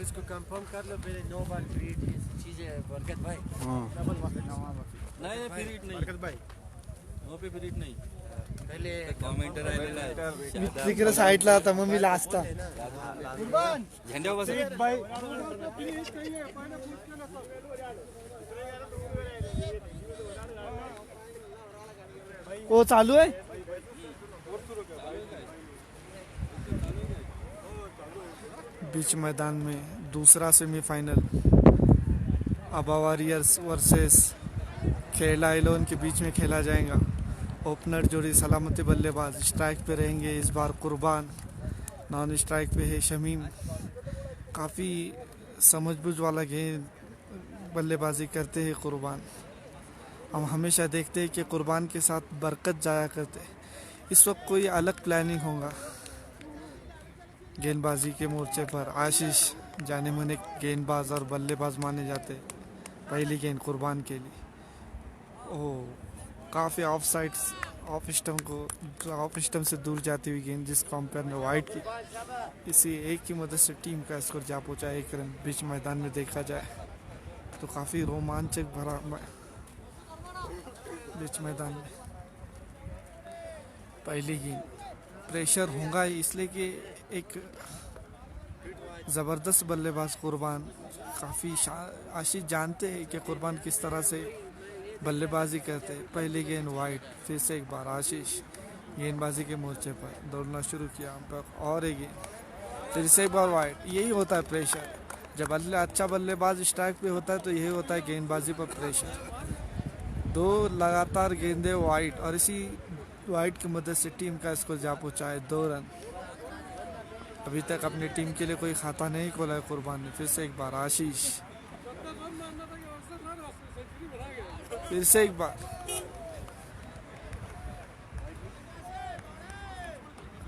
उसको कंफर्म कर लो पहले। 9 बार फ्री चीजें बरकत भाई। नहीं फ्री नहीं बरकत भाई नो पे फ्री नहीं पहले कमेंटर आहे तिकडे साईडला आता मग मी लास्ट झेंड्या बस वो चालू है। बीच मैदान में दूसरा सेमीफाइनल आबा वॉरियर्स वर्सेस केरला 11 के बीच में खेला जाएगा। ओपनर जोड़ी सलामती बल्लेबाज, स्ट्राइक पे रहेंगे इस बार कुर्बान, नॉन स्ट्राइक पे है शमीम। काफ़ी समझबूझ वाला गेंद बल्लेबाजी करते हैं कुर्बान। हम हमेशा देखते हैं कि कुर्बान के साथ बरकत जाया करते। इस वक्त कोई अलग प्लानिंग होगा गेंदबाजी के मोर्चे पर। आशीष जाने माने गेंदबाज और बल्लेबाज माने जाते। पहली गेंद कुर्बान के लिए। ओह, काफ़ी ऑफ साइड ऑफ स्टंप से दूर जाती हुई गेंद, जिसको अंपायर ने वाइड की। इसी एक की मदद से टीम का स्कोर जा पहुंचा 1 रन। बीच मैदान में देखा जाए तो काफ़ी रोमांचक भरा बीच मैदान में पहली गेंद। प्रेशर होगा इसलिए कि एक ज़बरदस्त बल्लेबाज कुर्बान। काफ़ी आशीष जानते हैं कि कुर्बान किस तरह से बल्लेबाजी करते। पहली गेंद वाइड। फिर से एक बार आशीष गेंदबाजी के मोर्चे पर दौड़ना शुरू किया और एक गेंद। फिर से एक बार वाइड। यही होता है प्रेशर। जब अच्छा बल्लेबाज स्ट्राइक पे होता है तो यही होता है गेंदबाजी पर प्रेशर। 2 लगातार गेंदें वाइड और इसी वाइड की मदद से टीम का स्कोर जा पहुंचा है 2 रन। अभी तक अपनी टीम के लिए कोई खाता नहीं खोला है कुर्बान ने। फिर से एक बार आशीष। फिर से एक बार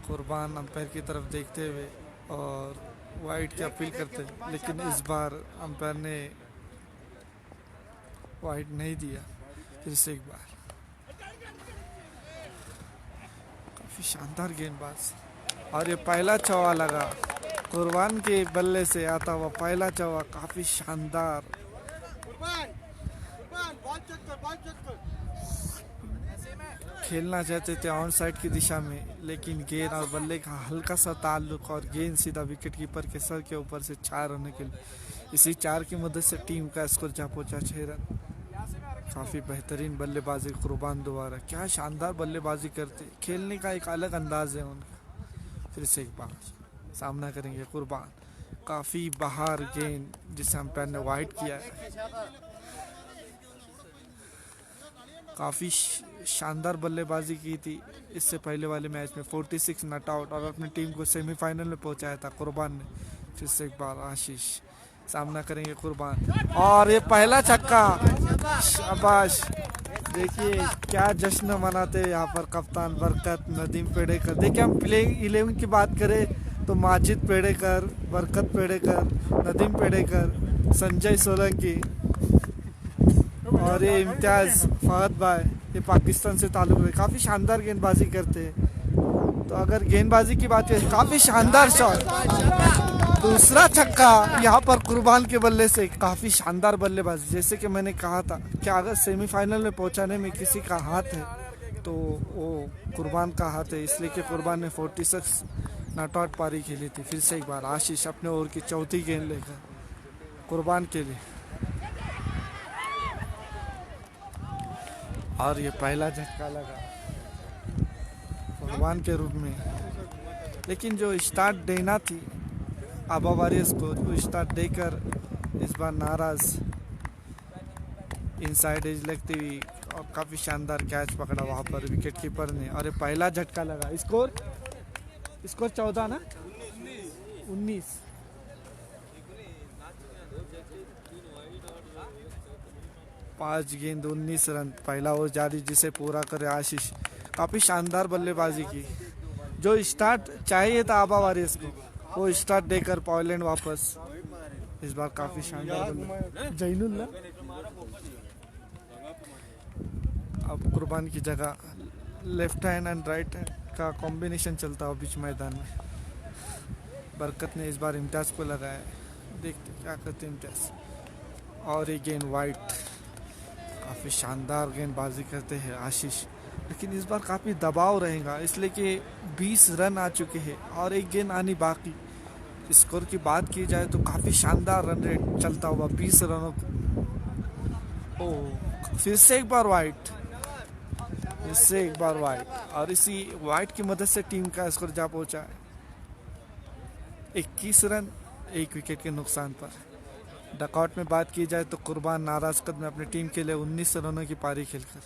कुर्बान अंपायर की तरफ देखते हुए और वाइड की अपील करते, लेकिन इस बार अंपायर ने वाइड नहीं दिया। फिर से एक बार। काफी शानदार गेंदबाज और ये पहला चौका लगा कुर्बान के बल्ले से आता हुआ पहला चौका। काफी शानदार। खेलना चाहते थे ऑन साइड की दिशा में, लेकिन गेंद और बल्ले का हल्का सा ताल्लुक और गेंद सीधा विकेट कीपर के सर के ऊपर से 4 रन के लिए। इसी 4 की मदद से टीम का स्कोर जा पहुंचा 6 रन। काफ़ी बेहतरीन बल्लेबाजी कुर्बान द्वारा। क्या शानदार बल्लेबाजी करते। खेलने का एक अलग अंदाज है उनका। फिर से एक बार सामना करेंगे कुर्बान। काफ़ी बाहर गेंद जिसे अंपायर ने वाइड किया है। काफ़ी शानदार बल्लेबाजी की थी इससे पहले वाले मैच में। 46 नॉट आउट और अपनी टीम को सेमीफाइनल में पहुंचाया था कुर्बान ने। फिर से एक बार आशीष सामना करेंगे कुर्बान और ये पहला छक्का। शाबाश। देखिए क्या जश्न मनाते हैं यहाँ पर कप्तान बरकत, नदीम पेड़ेकर। देखिए हम प्लेइंग 11 की बात करें तो माजिद पेड़ेकर, बरकत पेड़ेकर, नदीम पेड़ेकर, संजय सोलंकी और ये इम्तियाज़ फहद भाई, ये पाकिस्तान से ताल्लुक़ है। काफ़ी शानदार गेंदबाजी करते हैं। तो अगर गेंदबाजी की बात करें, काफ़ी शानदार शॉट। दूसरा छक्का यहाँ पर कुर्बान के बल्ले से। काफ़ी शानदार बल्लेबाजी। जैसे कि मैंने कहा था कि अगर सेमीफाइनल में पहुँचाने में किसी का हाथ है तो वो कुर्बान का हाथ है, इसलिए कि कुर्बान ने 46 नॉट आउट पारी खेली थी। फिर से एक बार आशीष अपने ओवर की चौथी गेंद लेकर कुर्बान के लिए और ये पहला झटका लगा कुर्बान के रूप में। लेकिन जो स्टार्ट देना थी आबा वॉरियर्स को, वो स्टार्ट देकर इस बार नाराज। इनसाइड एज लगती हुई और काफ़ी शानदार कैच पकड़ा वहाँ पर विकेट कीपर ने और ये पहला झटका लगा। स्कोर 14 ना 19। 5 गेंद 19 रन। पहला ओवर जारी जिसे पूरा करे आशीष। काफ़ी शानदार बल्लेबाजी की। जो स्टार्ट चाहिए था आबा वॉरियर्स को वो स्टार्ट देकर पॉइलैंड वापस। इस बार काफ़ी शानदार जैनुल्ला अब कुर्बान की जगह left hand and right hand का कॉम्बिनेशन चलता है बीच मैदान में। बरकत ने इस बार इम्तियाज़ को लगाया है, देखते क्या करते इम्तियाज़। और एक गेंद वाइट, काफ़ी शानदार गेंदबाजी करते हैं आशीष, लेकिन इस बार काफ़ी दबाव रहेगा इसलिए कि 20 रन आ चुके हैं और एक गेंद आनी बाकी। स्कोर की बात की जाए तो काफ़ी शानदार रन रेट चलता हुआ 20 रनों को। ओह, फिर से एक बार वाइट, फिर से एक बार वाइट, और इसी वाइट की मदद से टीम का स्कोर जा पहुंचा है 21 रन 1 विकेट के नुकसान पर। डकआउट में बात की जाए तो कुर्बान नाराज कदम अपनी टीम के लिए 19 रनों की पारी खेलकर।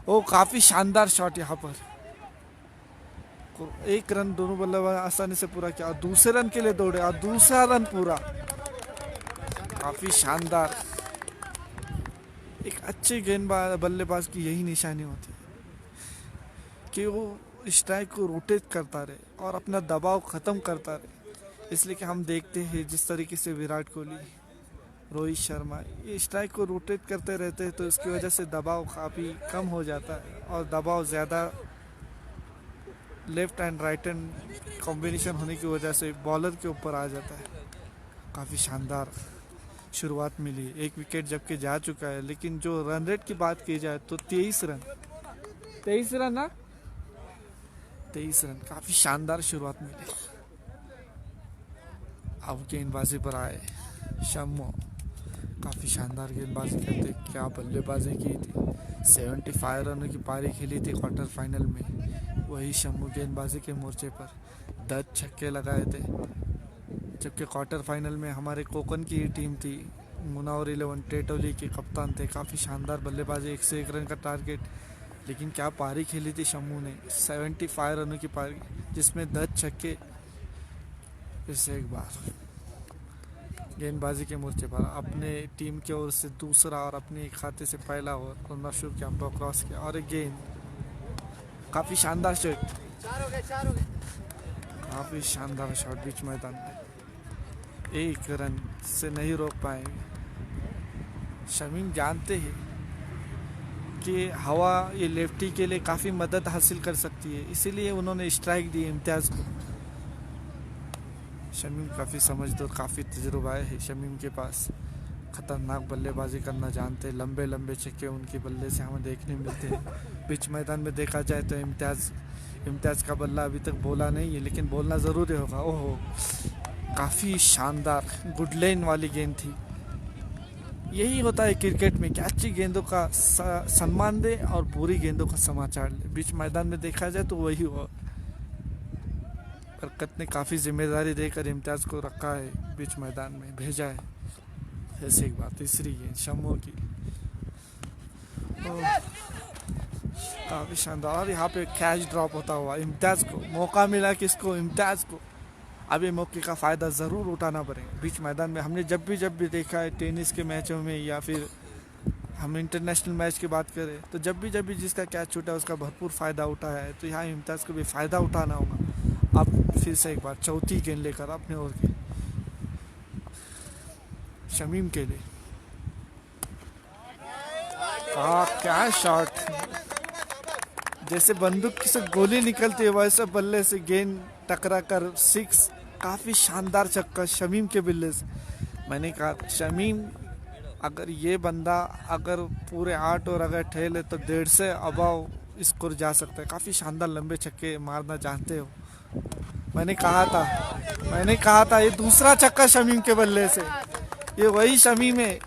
ओ, काफ़ी शानदार शॉट यहाँ पर, एक रन दोनों बल्लेबाज आसानी से पूरा किया और दूसरे रन के लिए दौड़े और दूसरा रन पूरा। काफ़ी शानदार। एक अच्छे गेंदबाज बल्लेबाज की यही निशानी होती है कि वो स्ट्राइक को रोटेट करता रहे और अपना दबाव ख़त्म करता रहे। इसलिए कि हम देखते हैं जिस तरीके से विराट कोहली, रोहित शर्मा ये स्ट्राइक को रोटेट करते रहते हैं, तो इसकी वजह से दबाव काफ़ी कम हो जाता है और दबाव ज़्यादा left and right hand combination होने की वजह से बॉलर के ऊपर आ जाता है। काफ़ी शानदार शुरुआत मिली, एक विकेट जबकि जा चुका है, लेकिन जो रन रेट की बात की जाए तो 23 रन ना 23 रन, काफ़ी शानदार शुरुआत मिली। अब गेंदबाजी पर आए शम्मो, काफ़ी शानदार गेंदबाजी करते, क्या बल्लेबाजी की थी। 75 रनों की पारी खेली थी क्वार्टर फाइनल में। वही शम्मू गेंदबाजी के मोर्चे पर 10 छक्के लगाए थे, जबकि क्वार्टर फाइनल में हमारे कोकन की ही टीम थी, मुनावर 11 टेटोली के कप्तान थे। काफ़ी शानदार बल्लेबाजी, 101 रन का टारगेट, लेकिन क्या पारी खेली थी शम्मू ने। 75 रनों की पारी जिसमें 10 छक्के। फिर से एक बार गेंदबाजी के मोर्चे पर अपने टीम की ओर से दूसरा और अपने खाते से पहला ओवर रनर शुरू किया, क्रॉस किया और एक गेंद, काफ़ी शानदार शॉट, काफ़ी शानदार शॉट बीच मैदान में, 1 रन से नहीं रोक पाएंगे। शमीम जानते हैं कि हवा ये लेफ्टी के लिए काफ़ी मदद हासिल कर सकती है, इसीलिए उन्होंने स्ट्राइक दी इम्तियाज़ को। शमीम काफ़ी समझदार, काफ़ी तजुर्बा है शमीम के पास, ख़तरनाक बल्लेबाजी करना जानते, लंबे लंबे छक्के उनके बल्ले से हमें देखने मिलते हैं। बीच मैदान में देखा जाए तो इम्तियाज़ का बल्ला अभी तक बोला नहीं है, लेकिन बोलना ज़रूरी होगा। ओहो, काफ़ी शानदार गुड लाइन वाली गेंद थी। यही होता है क्रिकेट में कि अच्छी गेंदों का सम्मान दे और बुरी गेंदों का समाचार ले। बीच मैदान में देखा जाए तो वही हुआ। बरकत ने काफ़ी जिम्मेदारी देकर इम्तियाज़ को रखा है, बीच मैदान में भेजा है। ऐसे एक बात, तीसरी गेंद शम्मू की, काफ़ी शानदार। यहाँ पे कैच ड्रॉप होता हुआ इम्तियाज़ को मौका मिला, किसको, इम्तियाज़ को। अब ये मौके का फ़ायदा ज़रूर उठाना पड़ेगा। बीच मैदान में हमने जब भी देखा है टेनिस के मैचों में या फिर हम इंटरनेशनल मैच की बात करें तो जब भी जिसका कैच छूटा उसका भरपूर फ़ायदा उठाया है, तो यहाँ इम्तियाज़ को भी फ़ायदा उठाना होगा। अब फिर से एक बार चौथी गेंद लेकर अपने ओर के शमीम के लिए, क्या शॉट, जैसे बंदूक से गोली निकलती है वैसे बल्ले से गेंद टकरा कर 6, काफ़ी शानदार छक्का शमीम के बल्ले से। मैंने कहा शमीम, अगर ये बंदा अगर पूरे 8 ओवर अगर ठेले तो 150 से अबाव स्कोर जा सकता है। काफ़ी शानदार लंबे छक्के मारना जानते हो। मैंने कहा था ये दूसरा छक्का शमीम के बल्ले से। ये वही शमीम है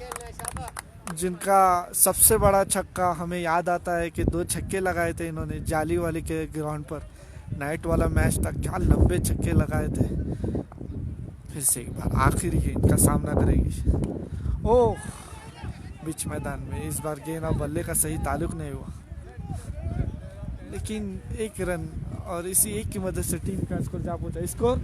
जिनका सबसे बड़ा छक्का हमें याद आता है कि 2 छक्के लगाए थे इन्होंने जाली वाले के ग्राउंड पर, नाइट वाला मैच था, क्या लंबे छक्के लगाए थे। फिर से एक बार आखिरी गेंद का सामना करेंगे। ओह, बीच मैदान में इस बार गेंद और बल्ले का सही ताल्लुक नहीं हुआ, लेकिन 1 रन और इसी एक की मदद से टीम का स्कोर जा पहुंचा। स्कोर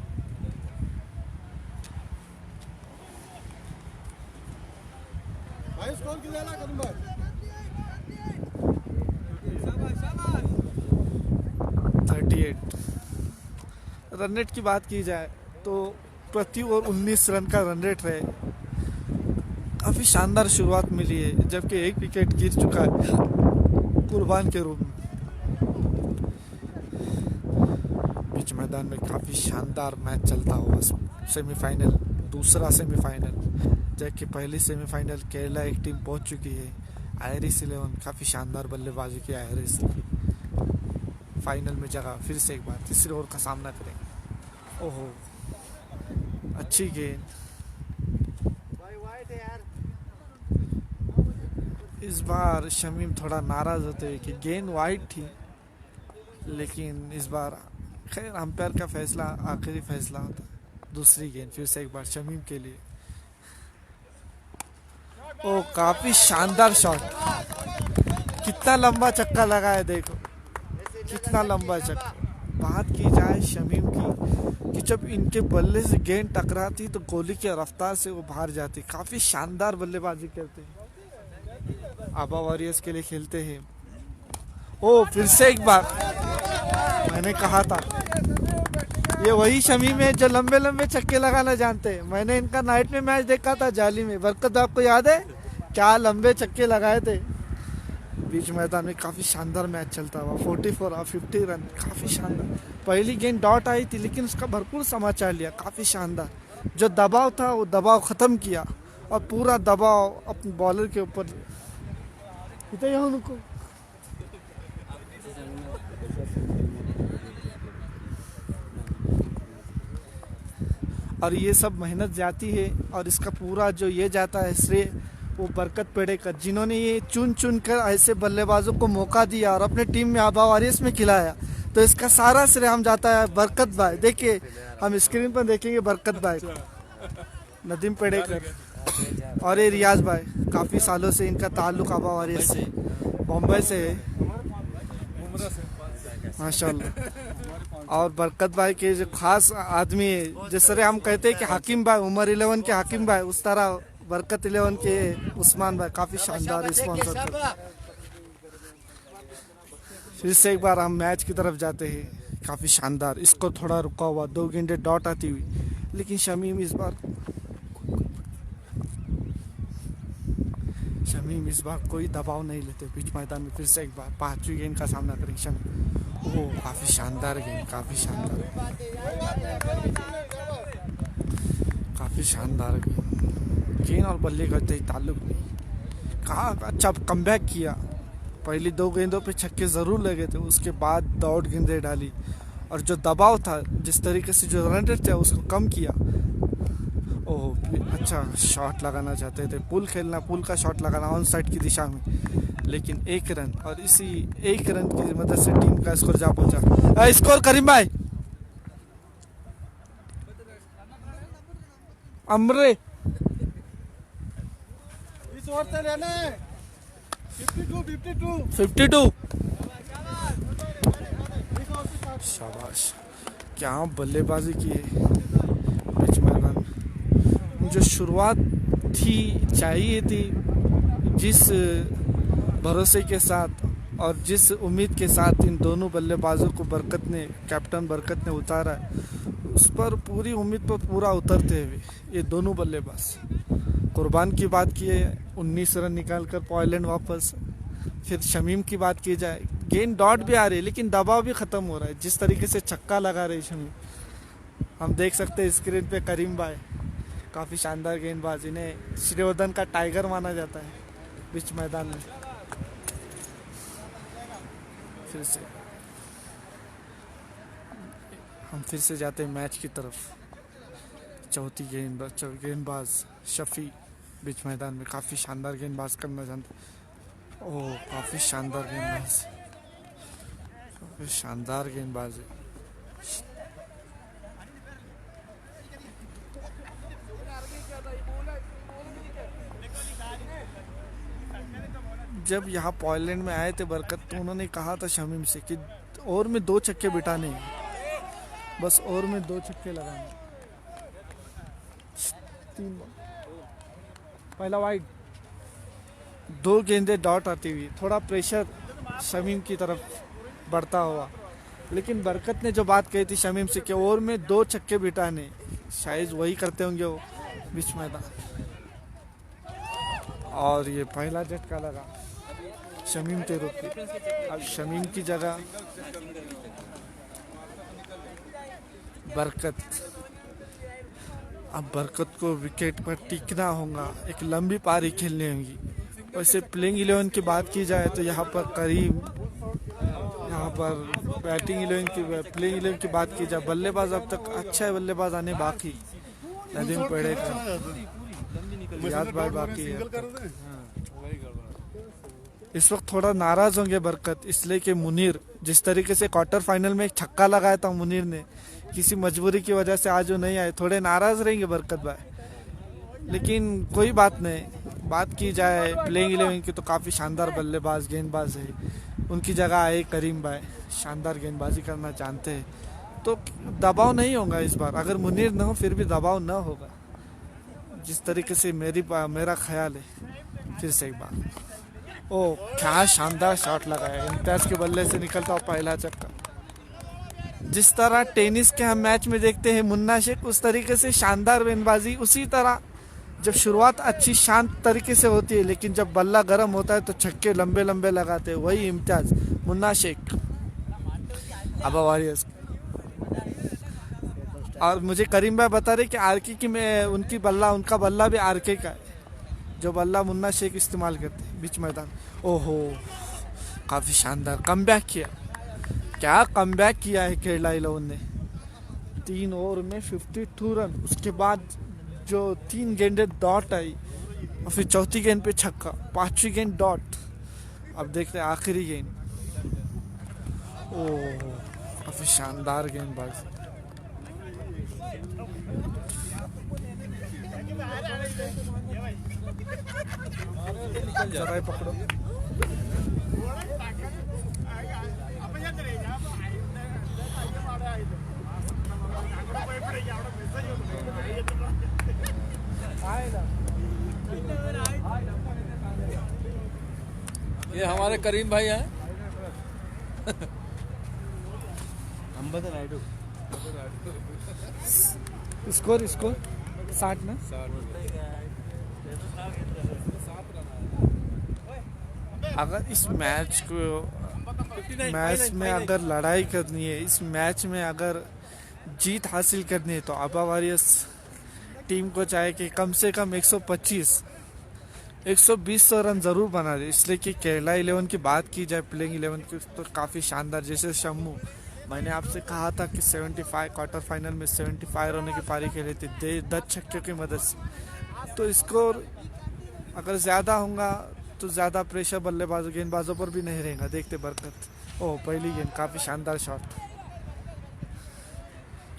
रन रेट की बात की जाए तो प्रति ओवर 19 रन का रन रेट रहे। काफ़ी शानदार शुरुआत मिली है, जबकि 1 विकेट गिर चुका है कुर्बान के रूप में। बीच में मैदान में काफ़ी शानदार मैच चलता हुआ सेमीफाइनल, दूसरा सेमीफाइनल, जबकि पहली सेमीफाइनल केरला एक टीम पहुंच चुकी है। आयरिश 11 काफ़ी शानदार बल्लेबाजी की आयरिश फाइनल में जगह। फिर से एक बार तीसरे ओवर का सामना करेंगे। ओहो, अच्छी गेंद। इस बार शमीम थोड़ा नाराज होते हैं कि गेंद वाइड थी, लेकिन इस बार खैर अंपायर का फैसला आखिरी फैसला होता है। दूसरी गेंद फिर से एक बार शमीम के लिए। ओ, काफी शानदार शॉट। कितना लंबा चक्का लगा है, देखो कितना लंबा चक्का। बात की जाए शमीम की कि जब इनके बल्ले से गेंद टकराती तो गोली की रफ्तार से वो बाहर जाती। काफी शानदार बल्लेबाजी करते हैं, आबा वॉरियर्स के लिए खेलते हैं। ओ, फिर से एक बार। मैंने कहा था ये वही शमीम है जो लंबे लंबे छक्के लगाना जानते हैं। मैंने इनका नाइट में मैच देखा था जाली में। बरकत, आपको याद है क्या लंबे छक्के लगाए थे बीच मैदान में। काफ़ी शानदार मैच चलता हुआ 44 और 50 रन, काफ़ी शानदार। पहली गेंद डॉट आई थी, लेकिन उसका भरपूर समाचार लिया। काफ़ी शानदार, जो दबाव था वो दबाव ख़त्म किया और पूरा दबाव अपने बॉलर के ऊपर। उनको और ये सब मेहनत जाती है, और इसका पूरा जो ये जाता है श्रेय वो बरकत पेड़ेकर, जिन्होंने ये चुन चुन कर ऐसे बल्लेबाजों को मौका दिया और अपने टीम में आबा वारिस में खिलाया। तो इसका सारा श्रेय हम जाता है बरकत भाई। देखिए, हम स्क्रीन पर देखेंगे बरकत भाई, नदीम पेड़ेकर और ये रियाज भाई। काफ़ी सालों से इनका ताल्लुक आबा वारिस से, बॉम्बे से है माशाल्लाह। और बरकत भाई के जो खास आदमी है, जिस तरह हम कहते हैं कि हाकिम भाई, उमर 11 के हाकिम भाई, उस तरह बरकत 11 के उस्मान भाई काफ़ी शानदार स्पॉन्सर थे। फिर से एक बार हम मैच की तरफ जाते हैं। काफ़ी शानदार, इसको थोड़ा रुका हुआ, 2 गेंदें डॉट आती हुई, लेकिन शमीम इस बार कोई दबाव नहीं लेते बीच मैदान में। फिर से एक बार 5वीं गेंद का सामना करेंगे शमीम। ओह, काफ़ी शानदार गेंद, काफ़ी शानदार गेंद और बल्ले का ताल्लुक नहीं। कहा अच्छा कमबैक किया। पहली 2 गेंदों पे छक्के ज़रूर लगे थे, उसके बाद दौड़ गेंदें डाली और जो दबाव था, जिस तरीके से जो रन रेट था उसको कम किया। ओह, अच्छा शॉट लगाना चाहते थे, पुल खेलना, पुल का शॉट लगाना ऑन साइड की दिशा में, लेकिन 1 रन, और इसी 1 रन की मदद से टीम का स्कोर जा पहुंचा। स्कोर करीम भाई, अमरे 52। शाबाश, क्या बल्लेबाजी की है बीच मैदान। जो शुरुआत थी, चाहिए थी, जिस भरोसे के साथ और जिस उम्मीद के साथ इन दोनों बल्लेबाजों को कैप्टन बरकत ने उतारा, उस पर पूरी उम्मीद पर पूरा उतरते हुए ये दोनों बल्लेबाज। कुर्बान की बात की है, 19 रन निकाल कर पॉइंट वापस। फिर शमीम की बात की जाए, गेंद डॉट भी आ रही है, लेकिन दबाव भी ख़त्म हो रहा है। जिस तरीके से छक्का लगा रहे शमीम, हम देख सकते हैं स्क्रीन पे। करीम भाई काफ़ी शानदार गेंदबाज, इन्हें श्रीवर्धन का टाइगर माना जाता है बीच मैदान में। हम फिर से जाते हैं मैच की तरफ। चौथी गेंदबाज शफी बीच मैदान में काफ़ी शानदार गेंदबाज करना जानते। ओह, काफ़ी शानदार गेंदबाज है। जब यहाँ पोलैंड में आए थे बरकत, तो उन्होंने कहा था शमीम से कि ओवर में 2 छक्के बिठाने, बस ओवर में 2 छक्के लगाने। 3 पहला वाइड, 2 गेंदें डॉट आती हुई, थोड़ा प्रेशर शमीम की तरफ बढ़ता हुआ। लेकिन बरकत ने जो बात कही थी शमीम से कि ओवर में 2 छक्के बिठाने, शायद वही करते होंगे वो बीच मैदान। और ये पहला झटका लगा शमीम तेरुप की। अब शमीम की जगह बरकत। अब बरकत को विकेट पर टिकना होगा, एक लंबी पारी खेलनी होगी। वैसे प्लेइंग 11 की बात की जाए तो यहाँ पर करीम, यहाँ पर बैटिंग 11 की, प्लेइंग 11 की बात की जाए, बल्लेबाज अब तक अच्छा बल्लेबाज आने बाकी, नदीम पेड़ेकर, याद भाई बाकी है। इस वक्त थोड़ा नाराज होंगे बरकत, इसलिए कि मुनीर जिस तरीके से क्वार्टर फाइनल में एक छक्का लगाया था मुनीर ने, किसी मजबूरी की वजह से आज वो नहीं आए, थोड़े नाराज रहेंगे बरकत भाई। लेकिन कोई बात नहीं, बात की जाए प्लेइंग 11 की तो काफ़ी शानदार बल्लेबाज गेंदबाज है, उनकी जगह आए करीम भाई, शानदार गेंदबाजी करना जानते हैं, तो दबाव नहीं होगा इस बार। अगर मुनीर न हो फिर भी दबाव न होगा, जिस तरीके से मेरा ख्याल है। फिर से एक बार, ओ क्या शानदार शॉट लगाया, इम्तियाज के बल्ले से निकलता हुआ पहला चक्का। जिस तरह टेनिस के हम मैच में देखते हैं मुन्ना शेख, उस तरीके से शानदार गेंदबाजी, उसी तरह जब शुरुआत अच्छी शांत तरीके से होती है, लेकिन जब बल्ला गर्म होता है तो छक्के लंबे लंबे लगाते हैं, वही इम्तियाज, मुन्ना शेख, अबा वारियर्स। और मुझे करीम भाई बता रहे कि आरके की में उनका बल्ला भी आरके का है, जो बल्ला मुन्ना शेख इस्तेमाल करते हैं बीच मैदान। ओहो, काफ़ी शानदार कमबैक किया, क्या कमबैक किया है केरला 11 ने। 3 ओवर में 52 रन, उसके बाद जो 3 गेंदें डॉट आई और फिर चौथी गेंद पे छक्का, 5वीं गेंद डॉट। अब देखते हैं आखिरी गेंद, ओह काफ़ी शानदार गेंदबाज। जरा पकड़ो, ये हमारे करीम भाई हैं। स्कोर 60 ना। अगर इस मैच में अगर लड़ाई करनी है, इस मैच में अगर जीत हासिल करनी है, तो आबा वारियर्स टीम को चाहे कि कम से कम 120 रन ज़रूर बना दे। इसलिए कि केरला 11 की बात की जाए, प्लेइंग 11 की, तो काफ़ी शानदार, जैसे शम्मू, मैंने आपसे कहा था कि 75 क्वार्टर फाइनल में 75 रनों की पारी खेली थी 10 छक्के की मदद से। तो स्कोर अगर ज़्यादा होगा तो ज़्यादा प्रेशर गेंदबाजों पर भी नहीं रहेगा। देखते बरकत, ओह पहली गेंद काफ़ी शानदार शॉट।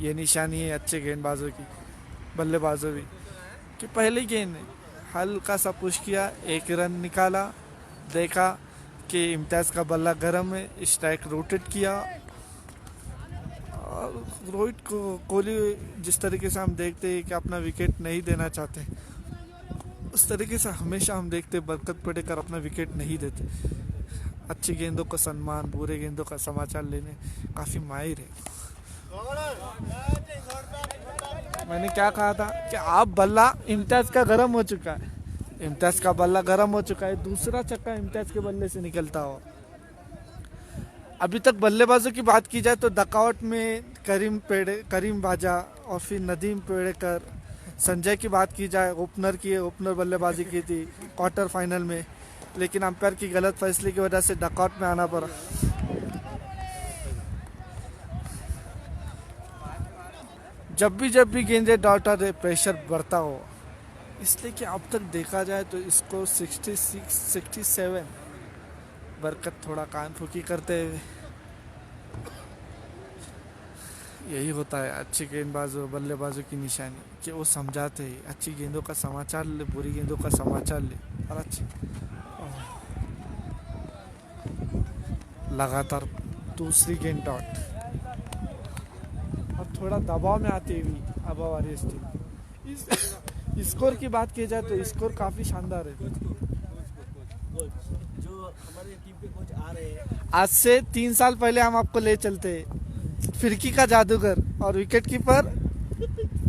ये निशानी है अच्छे गेंदबाजों की, बल्लेबाजों भी, कि पहली गेंद हल्का सा पुश किया, 1 रन निकाला, देखा कि इम्तियाज़ का बल्ला गर्म है, स्ट्राइक रोटेट किया। और रोहित कोहली जिस तरीके से हम देखते हैं कि अपना विकेट नहीं देना चाहते, उस तरीके से हमेशा हम देखते बरकत पेड़ेकर अपना विकेट नहीं देते। अच्छी गेंदों का सम्मान, बुरे गेंदों का समाचार लेने काफ़ी माहिर है। मैंने क्या कहा था कि आप बल्ला इम्तियाज़ का गर्म हो चुका है, इम्तियाज़ का बल्ला गर्म हो चुका है, दूसरा चक्का इम्तियाज़ के बल्ले से निकलता हो। अभी तक बल्लेबाजों की बात की जाए तो डकआउट में करीम बाजा और फिर नदीम पेड़ेकर, संजय की बात की जाए ओपनर बल्लेबाजी की थी क्वार्टर फाइनल में, लेकिन अंपायर की गलत फैसले की वजह से डकआउट में आना पड़ा। जब भी गेंदें डॉट आते प्रेशर बढ़ता हो, इसलिए कि अब तक देखा जाए तो इसको 66-67 बरकत थोड़ा कान फूकी करते हुए। यही होता है अच्छे गेंदबाजों बल्लेबाजों की निशानी, कि वो समझाते हैं अच्छी गेंदों का समाचार ले, बुरी गेंदों का समाचार ले। और अच्छी लगातार दूसरी गेंद डॉट, और थोड़ा दबाव में आती हुई आबा वारियर्स टीम। स्कोर की बात की जाए तो स्कोर काफ़ी शानदार है। जो हमारे टीम के कोच आ रहे हैं, आज से 3 साल पहले हम आपको ले चलते, फिरकी का जादूगर और विकेट कीपर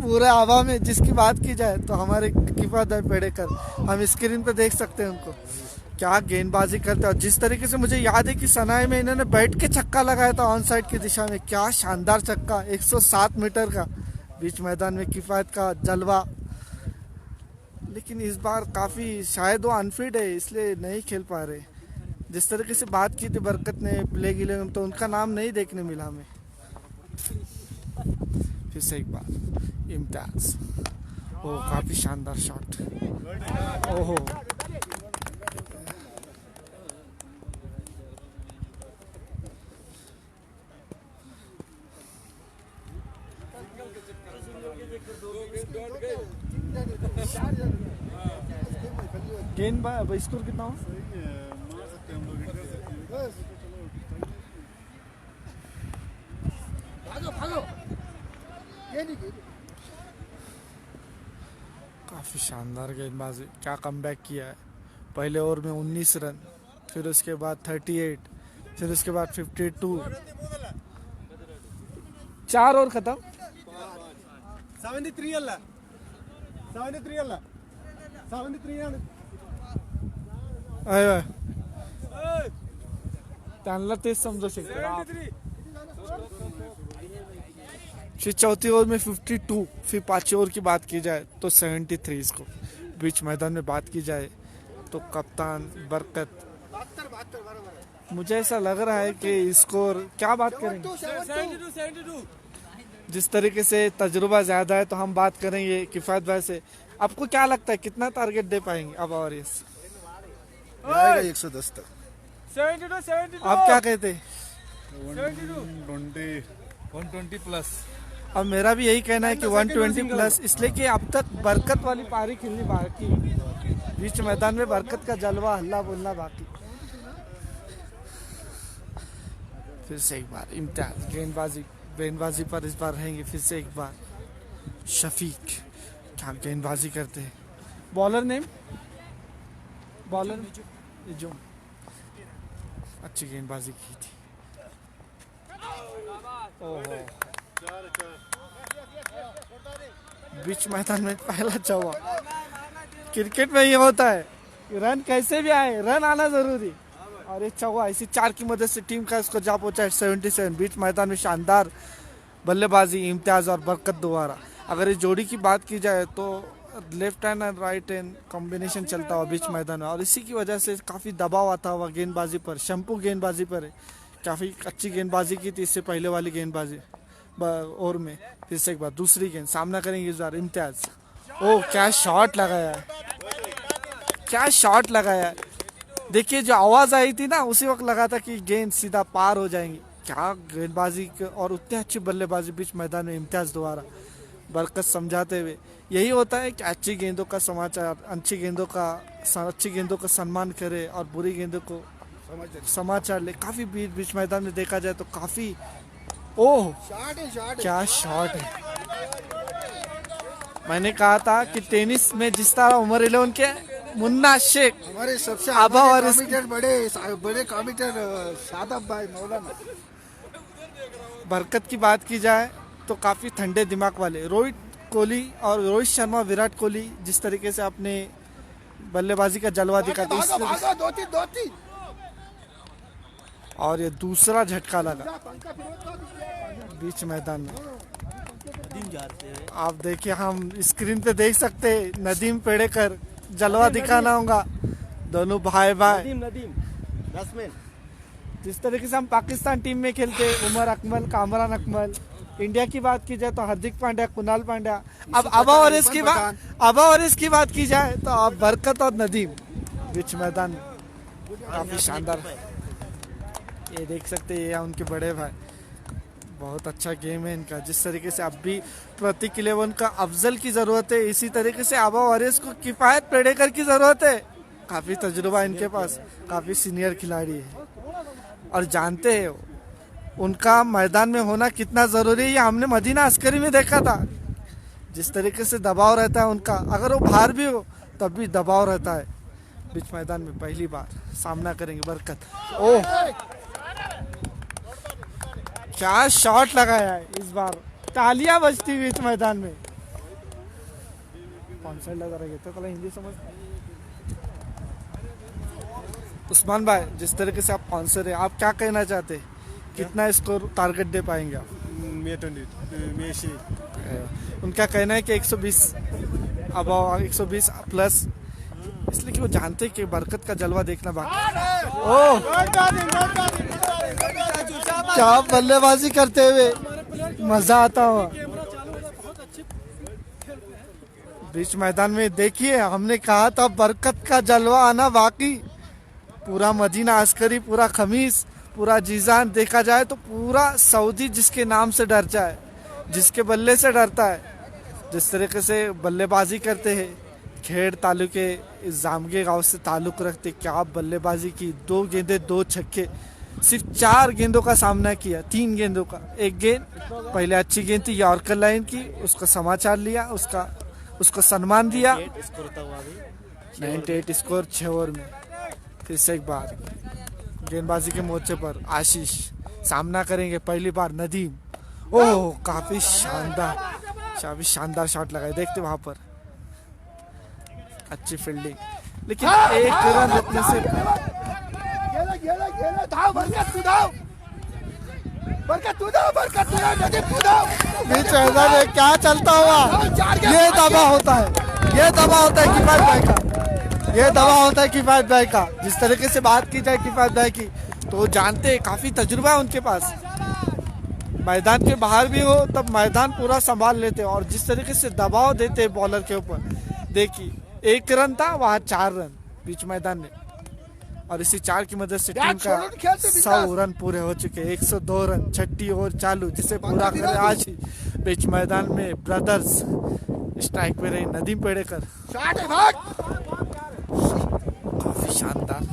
पूरे हवा में, जिसकी बात की जाए तो हमारे कीपर पेड़ेकर, हम स्क्रीन पे देख सकते हैं उनको। क्या गेंदबाजी करते हैं। और जिस तरीके से मुझे याद है कि सनाए में इन्होंने बैठ के छक्का लगाया था ऑन साइड की दिशा में, क्या शानदार छक्का 107 मीटर का बीच मैदान में, किफायत का जलवा। लेकिन इस बार काफ़ी शायद वो अनफिट है इसलिए नहीं खेल पा रहे। जिस तरीके से बात की थी बरकत ने प्ले गिले में, तो उनका नाम नहीं देखने मिला हमें। फिर से एक बार इम्तियाज, ओह काफ़ी शानदार शॉट, ओहो गेंद स्कोर कितना हो? काफी शानदार गेंदबाजी, क्या कमबैक किया है। पहले ओवर में 19 रन, फिर उसके बाद 38, फिर उसके बाद 52, 4 ओवर खत्म। 73 ಅಲ್ಲ 73 ആണ് अय त्यांना तेच समजू शकतो। फिर चौथी ओवर में 52, फिर पांचवी ओवर की बात की जाए तो 73 इसको। बीच मैदान में बात की जाए तो कप्तान बरकत, मुझे ऐसा लग रहा है कि स्कोर क्या बात करेंगे, 72 जिस तरीके से तजुर्बा ज्यादा है तो हम बात करेंगे किफायत भाई से। आपको क्या लगता है कितना टारगेट दे पाएंगे अब? और यस 110 तक। 72 आप क्या कहते हैं? 120 प्लस। अब मेरा भी यही कहना है कि 120 प्लस, इसलिए कि अब तक बरकत वाली पारी खेलनी बाकी, बीच मैदान में बरकत का जलवा हल्ला बोलना बाकी। फिर से एक बार इम्तियाज, गेंदबाजी पर इस बार रहेंगे। फिर से एक बार शफीक, क्या गेंदबाजी करते हैं। बॉलर नेम, बॉलर जो अच्छी गेंदबाजी की थी। ओहो, बीच मैदान में पहला चौका। क्रिकेट में ये होता है, रन कैसे भी आए, रन आना जरूरी। और एक चौका इसी 4 की मदद से टीम का इसको जा पहुंचा है 77। बीच मैदान में शानदार बल्लेबाजी इम्तियाज और बरकत द्वारा। अगर इस जोड़ी की बात की जाए तो लेफ्ट हैंड और राइट हैंड कॉम्बिनेशन चलता हुआ बीच मैदान में, और इसी की वजह से काफ़ी दबाव आता हुआ गेंदबाजी पर, शंपू गेंदबाजी पर है। काफ़ी अच्छी गेंदबाजी की थी इससे पहले वाली गेंदबाजी ओवर में। फिर से एक बार दूसरी गेंद सामना करेंगे इस बार इम्तियाज। ओह क्या शॉट लगाया है, क्या शॉट लगाया है। देखिए जो आवाज़ आई थी ना उसी वक्त लगा था कि गेंद सीधा पार हो जाएंगी। क्या गेंदबाजी और उतनी अच्छी बल्लेबाजी बीच मैदान में इम्तियाज द्वारा। बरकत समझाते हुए यही होता है कि अच्छी गेंदों का समाचार, अच्छी गेंदों का सम्मान करे और बुरी गेंदों को समाचार ले। काफ़ी बीच मैदान में देखा जाए तो काफ़ी, ओह क्या शॉट है। मैंने कहा था कि टेनिस में जिस तरह उमर 11 के मुन्ना शेख, हमारे सबसे आबा और बड़े कॉमेंटेटर शादाब भाई मौलाना। बरकत की बात की जाए तो काफ़ी ठंडे दिमाग वाले रोहित कोहली और रोहित शर्मा, विराट कोहली जिस तरीके से अपने बल्लेबाजी का जलवा दिखाते, और ये दूसरा झटका लगा बीच मैदान में। आप देखिए, हम स्क्रीन पे देख सकते हैं नदीम पेड़ेकर, जलवा दिखाना होगा दोनों भाई। नदीम 10 में जिस तरीके से हम पाकिस्तान टीम में खेलते, उमर अकमल, कामरान अकमल। इंडिया की बात की जाए तो हार्दिक पांड्या, कुणाल पांड्या। अब आबा और इसकी बात की जाए तो अब बरकत और नदीम बीच मैदान में काफी शानदार। ये देख सकते हैं, ये उनके बड़े भाई, बहुत अच्छा गेम है इनका। जिस तरीके से अब भी प्रतीक 11 का अफजल की जरूरत है, इसी तरीके से आबा वॉरियर्स को किफायत पेड़ेकर की जरूरत है। काफी तजुर्बा इनके पास, काफी सीनियर खिलाड़ी है और जानते हैं उनका मैदान में होना कितना जरूरी है। ये हमने मदीना अस्करी में देखा था, जिस तरीके से दबाव रहता है उनका, अगर वो बाहर भी हो तब भी दबाव रहता है। बीच मैदान में पहली बार सामना करेंगे बरकत। ओह क्या शॉट लगाया है इस बार, तालियां बजती बीच मैदान में। कौन सा लगा रहा है तो हिंदी समझ। उस्मान भाई, जिस तरीके से आप स्पॉन्सर है, आप क्या कहना चाहते हैं? कितना स्कोर टारगेट दे पाएंगे आप? उनका कहना है कि 120 अब 120 प्लस, इसलिए कि वो जानते हैं कि बरकत का जलवा देखना बाकी। ओह, क्या बल्लेबाजी करते हुए मजा आता हुआ बीच मैदान में। देखिए, हमने कहा था बरकत का जलवा आना बाकी। पूरा मदीना अस्करी, पूरा खमीस, पूरा जीजान देखा जाए तो पूरा सऊदी जिसके नाम से डर जाए, जिसके बल्ले से डरता है, जिस तरीके से बल्लेबाजी करते हैं। खेड़ तालुके इस जामगे गांव से ताल्लुक़ रखते, क्या बल्लेबाजी की। 2 गेंदे 2 छक्के, सिर्फ 4 गेंदों का सामना किया, 3 गेंदों का। एक गेंद पहले अच्छी गेंद थी यॉर्कर लाइन की, उसका समाचार लिया, उसको सम्मान दिया। 98 स्कोर 6 ओवर में। फिर से एक बार गेंदबाजी के मोर्चे पर आशीष सामना करेंगे पहली बार नदीम। ओह, काफी शानदार शॉट लगाए। देखते वहां पर अच्छी फील्डिंग, लेकिन एक रन रोकने से बीच मैदान में क्या चलता हुआ। ये दबा होता है, किफायत भाई का। ये दबा होता है किफायत भाई का। जिस तरीके से बात की जाए किफायत भाई की, तो जानते हैं, काफी तजुर्बा है उनके पास। मैदान के बाहर भी हो तब मैदान पूरा संभाल लेते हैं, और जिस तरीके से दबाव देते हैं बॉलर के ऊपर। देखिए, 1 रन था, वहां 4 रन बीच मैदान में, और इसी 4 की मदद से टीम का 100 रन पूरे हो चुके। 102 रन, 6ठी ओवर चालू, जिसे पूरा करे आज ही बीच मैदान में ब्रदर्स। स्ट्राइक पे रही नदीम पेड़ेकर। काफी शानदार,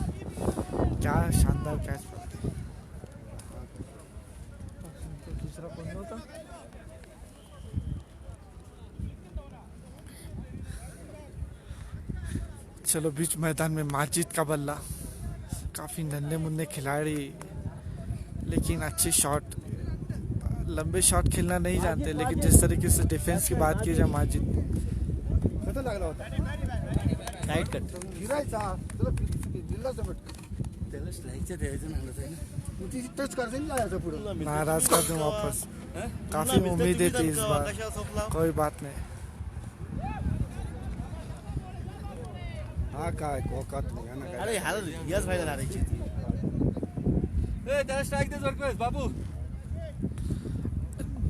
क्या शानदार कैच। दूसरा कौन होता? चलो, बीच मैदान में माजिद का बल्ला। काफी नन्हे मुन्ने खिलाड़ी, लेकिन अच्छे शॉट, लंबे शॉट खेलना नहीं जानते, लेकिन जिस तरीके से डिफेंस की बात की जाए माजिद, टाइट कट नाराज कर दूं वापस। काफी उम्मीदें थी इस बार, कोई बात नहीं। हाँ, काय कोकत नहीं ना। अरे हाल यस भाई ला रही थी। ए तेरा स्ट्राइक दे जोर बाबू।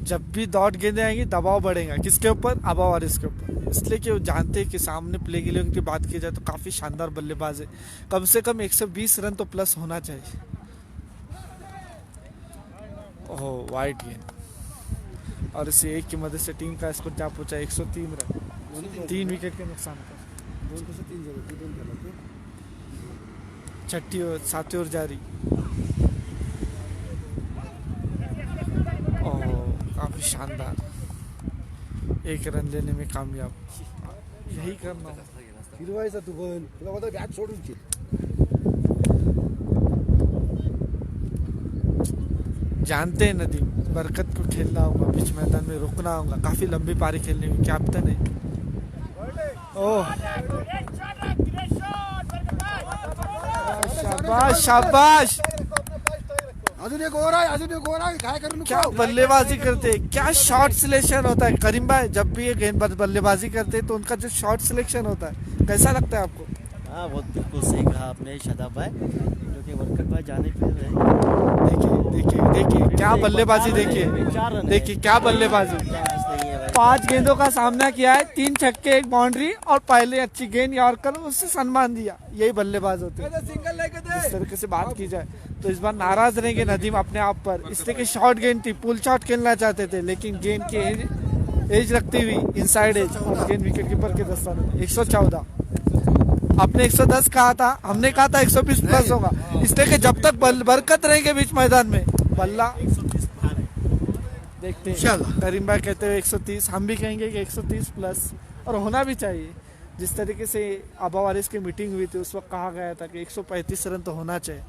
जब भी डॉट गेंदें आएंगी दबाव बढ़ेगा, किसके ऊपर? अबा वारिस के ऊपर। इसलिए कि वो जानते हैं कि सामने प्ले के लिए उनकी बात की जाए तो काफी शानदार बल्लेबाज है। कम से कम 120 रन तो प्लस होना चाहिए। ओह, वाइट गेंद, और इसी एक की मदद से टीम का स्कोर जा पहुंचा 103 रन, 3 विकेट के नुकसान पर। 6ठी और 7वीं ओवर जारी। काफी शानदार, 1 रन लेने में कामयाब। यही करना है। फिरवायचा तू पण, तुला बघा बॅट सोडून की। जानते हैं नदीम, बरकत को खेलना होगा, बीच मैदान में रुकना होगा, काफी लंबी पारी खेलनी होगी। कैप्टन है। ओह, शाबाश शाबाश। अजून एक ओव्हर आहे, काय करू क्या बल्लेबाजी करते हैं, क्या शॉट सिलेक्शन होता है करीम भाई। जब भी ये गेंद बल्लेबाजी करते हैं तो उनका जो शॉट सिलेक्शन होता है, कैसा लगता है आपको? हाँ, बहुत बिल्कुल सही कहा आपने शादाब भाई, क्योंकि बरकत भाई जाने पे देखिए क्या बल्लेबाजी, देखिए क्या बल्लेबाजी। 5 गेंदों का सामना किया है, 3 छक्के 1 बाउंड्री, और पहले अच्छी गेंद यॉर्कर, उससे सम्मान दिया। यही बल्लेबाज होते हैं। इस तरीके से बात की जाए तो इस बार नाराज रहेंगे नदीम अपने आप पर, इसलिए कि शॉर्ट गेंद थी, पुल शॉट खेलना चाहते थे, लेकिन गेंद की एज रखती हुई इनसाइड एज, और गेंद विकेट कीपर के दस्ताने में 114। आपने 110 कहा था, हमने कहा था 120 प्लस होगा, इसलिए कि जब तक बरकत रहेंगे बीच मैदान में बल्ला। देखते हैं, करीम भाई कहते हुए 130, हम भी कहेंगे कि 130 प्लस, और होना भी चाहिए। जिस तरीके से अबा वारिस की मीटिंग हुई थी, उस वक्त कहा गया था कि 135 रन तो होना चाहिए।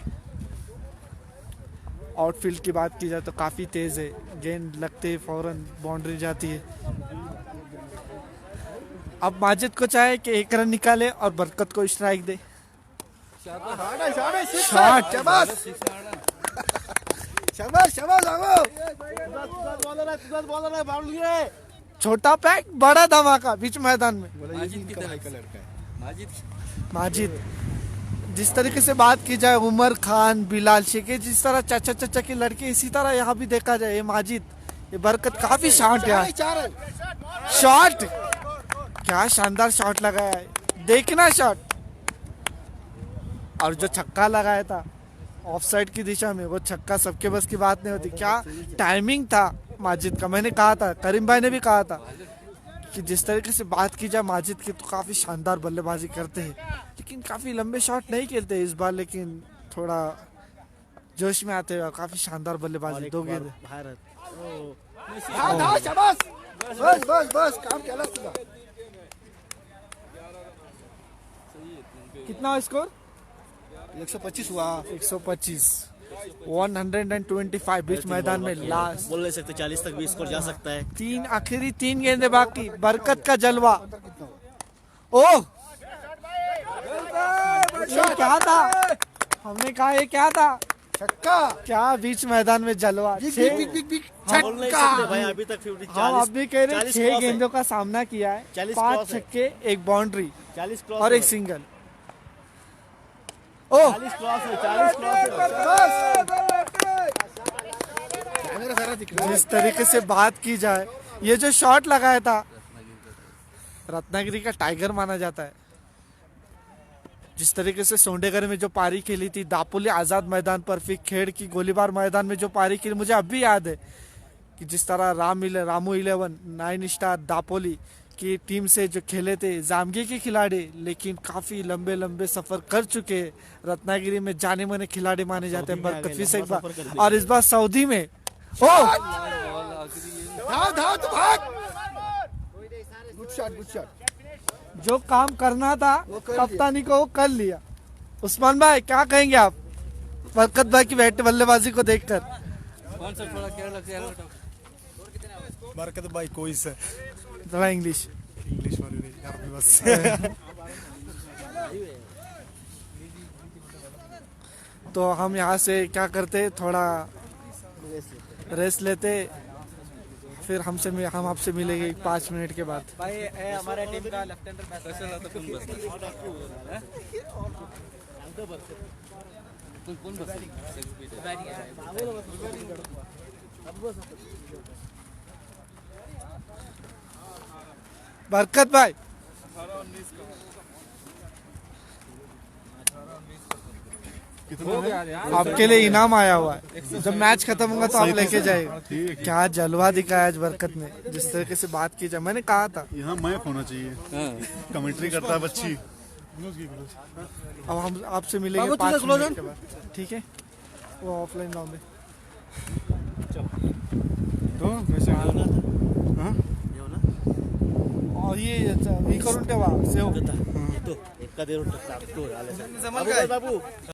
आउटफील्ड की बात की जाए तो काफ़ी तेज़ है, गेंद लगते ही फौरन बाउंड्री जाती है। अब माजिद को चाहे कि 1 रन निकाले और बरकत को स्ट्राइक दे। शॉट शाबास शाबास शाबास आगो छोटा पैक बड़ा धमाका बीच मैदान में। माजिद की तरफ माजिद माजिद, जिस तरीके से बात की जाए उमर खान, बिलाल शेख, जिस तरह चाचा चाचा के लड़के, इसी तरह यहाँ भी देखा जाए ये माजिद, ये बरकत काफी शॉट है। शॉट क्या शानदार शॉट लगाया है, देखना शॉट। और जो छक्का लगाया था ऑफसाइड की दिशा में, वो छक्का सबके बस की बात नहीं होती। क्या टाइमिंग था माजिद का, मैंने कहा था, करीम भाई ने भी कहा था कि जिस तरीके से बात की जाए माजिद की तो काफ़ी शानदार बल्लेबाजी करते हैं, लेकिन काफ़ी लंबे शॉट नहीं खेलते इस बार, लेकिन थोड़ा जोश में आते हुए काफ़ी शानदार बल्लेबाजी। दो गेंद भारत शाबास बस बस बस काम केलं तुझा कितना स्कोर? 125 हुआ 125 125 बीच मैदान में लास्ट। बोल नहीं सकते, 40 तक भी स्कोर जा सकता है। आखिरी 3 गेंदें बाकी, बरकत का जलवा। ओह ये क्या था, हमने कहा ये क्या था, छक्का क्या बीच मैदान में जलवा। बिग छह- बिग बिग बिग बोल नहीं सकते भाई, अभी तक 50 हम अभी कह रहे हैं 40 6 क्रॉस है। गेंदों का सामना किया है, 40 5 क्रॉस है। छक्के, 1 बाउंड्री 40 क्रॉस और है 1 सिंगल। ओह 40 क्रॉस है, 40 क्रॉस है। कॅमेरा जरा तिकडे जिस तरीके से बात की जाए, ये जो शॉट लगाया था रत्नागिरी का टाइगर माना जाता है। जिस तरीके से सोंडेगर में जो पारी खेली थी, दापोली आजाद मैदान पर, फिर खेड़ की गोलीबार मैदान में जो पारी खेली, मुझे अभी याद है कि जिस तरह रामू 11 9 स्टार दापोली की टीम से जो खेले थे जामगी के खिलाड़ी, लेकिन काफी लंबे लंबे सफर कर चुके हैं, रत्नागिरी में जाने माने खिलाड़ी माने जाते हैं बरकत। फिर से एक बार, और इस बार सऊदी में धाव धाव तू भाग गुड शॉट जो काम करना था वो कर लिया। कप्तानी को वो कर लिया। उस्मान भाई क्या कहेंगे आप बरकत भाई की बैट बल्लेबाजी को देखकर? कौन सा थोड़ा केरला से बरकत भाई कोई से थोड़ा इंग्लिश इंग्लिश वाली नहीं अरबी बस तो हम यहाँ से क्या करते, थोड़ा रेस्ट लेते, फिर हम आपसे मिलेंगे 5 मिनट के बाद। हमारा टीम का लेफ्टिनेंट कशाला तर कोण बसलं कोण बसलं बरकत भाई आपके लिए इनाम आया हुआ है, जब मैच खत्म होगा तो आप लेके जाएगा। क्या जलवा दिखाया आज बरकत ने, जिस तरीके से बात की जाए, मैंने कहा था। यहाँ मैप होना चाहिए कमेंट्री करता है बच्ची अब हम आपसे मिलेंगे 5 मिनट के बाद, ठीक है? वो ऑफलाइन लाऊंगे तो वैसे हाँ और ये करून ठेवा सेव येतो एका देऊन टाकतो आले बाबू